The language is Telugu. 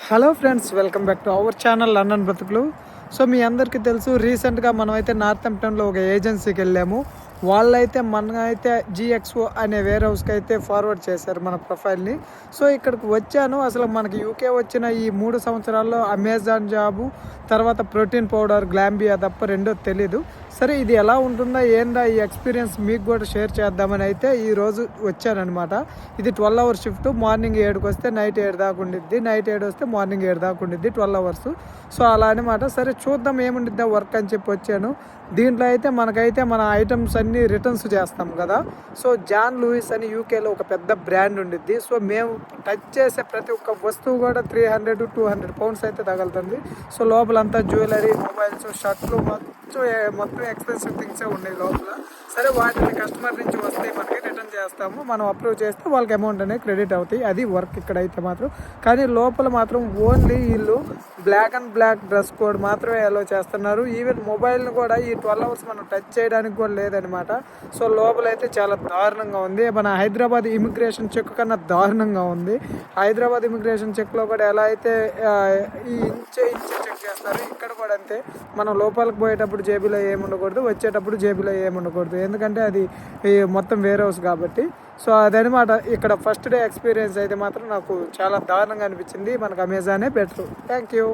Hello friends, welcome back to our channel London బ్రతుకులు. సో మీ అందరికీ తెలుసు, రీసెంట్గా మనమైతే నార్థంప్టన్లో ఒక ఏజెన్సీకి వెళ్ళాము. వాళ్ళైతే మనమైతే GXO అనే వేర్ హౌస్కి అయితే ఫార్వర్డ్ చేశారు మన ప్రొఫైల్ని. సో ఇక్కడికి వచ్చాను. అసలు మనకి యూకే వచ్చిన ఈ 3 సంవత్సరాల్లో అమెజాన్ జాబు, తర్వాత ప్రోటీన్ పౌడర్ గ్లాంబియా తప్ప రెండో తెలీదు. సరే, ఇది ఎలా ఉంటుందా ఏందా ఈ ఎక్స్పీరియన్స్ మీకు కూడా షేర్ చేద్దామని అయితే ఈరోజు వచ్చానమాట. ఇది 12 అవర్స్ షిఫ్ట్. మార్నింగ్ 7కి వస్తే నైట్ 7 దాకా ఉండిద్ది, నైట్ 7 వస్తే మార్నింగ్ 7 దాకా ఉండిద్ది, 12 అవర్స్. సో అలా అనమాట. సరే చూద్దాం ఏముండిద్దా వర్క్ అని చెప్పి వచ్చాను. దీంట్లో అయితే మనకైతే మన ఐటమ్స్ అన్నీ రిటర్న్స్ చేస్తాం కదా. సో జాన్ లూయిస్ అని యూకేలో ఒక పెద్ద బ్రాండ్ ఉండిద్ది. సో మేము టచ్ చేసే ప్రతి ఒక్క వస్తువు కూడా 300-200 పౌండ్స్ అయితే తగులుతుంది. సో లోపలంతా జ్యువెలరీ, మొబైల్స్, షర్ట్లు మొత్తం ఎక్స్పెన్సివ్ థింగ్సే ఉన్నాయి లోపల. సరే, వాటిని కస్టమర్ నుంచి వస్తే మనకి రిటర్న్ చేస్తాము. మనం అప్రూవ్ చేస్తే వాళ్ళకి అమౌంట్ అనేది క్రెడిట్ అవుతాయి. అది వర్క్ ఇక్కడైతే మాత్రం. కానీ లోపల మాత్రం ఓన్లీ వీళ్ళు black and black dress code మాత్రమే అలో చేస్తున్నారు. ఈవెన్ మొబైల్ని కూడా ఈ 12 అవర్స్ మనం టచ్ చేయడానికి కూడా లేదనమాట. సో లోపలైతే చాలా దారుణంగా ఉంది. మన హైదరాబాద్ ఇమిగ్రేషన్ చెక్ కన్నా దారుణంగా ఉంది. హైదరాబాద్ ఇమిగ్రేషన్ చెక్లో కూడా ఎలా అయితే ఈ ఇంచే చెక్ చేస్తారు, ఇక్కడ కూడా అంతే. మనం లోపలికి పోయేటప్పుడు జేబులో ఏముండకూడదు, వచ్చేటప్పుడు జేబులో ఏముండకూడదు. ఎందుకంటే అది మొత్తం వేర్ హౌస్ కాబట్టి. సో అదనమాట ఇక్కడ ఫస్ట్ డే ఎక్స్పీరియన్స్ అయితే మాత్రం నాకు చాలా దారుణంగా అనిపించింది. మనకు అమెజానే బెటర్. Thank you.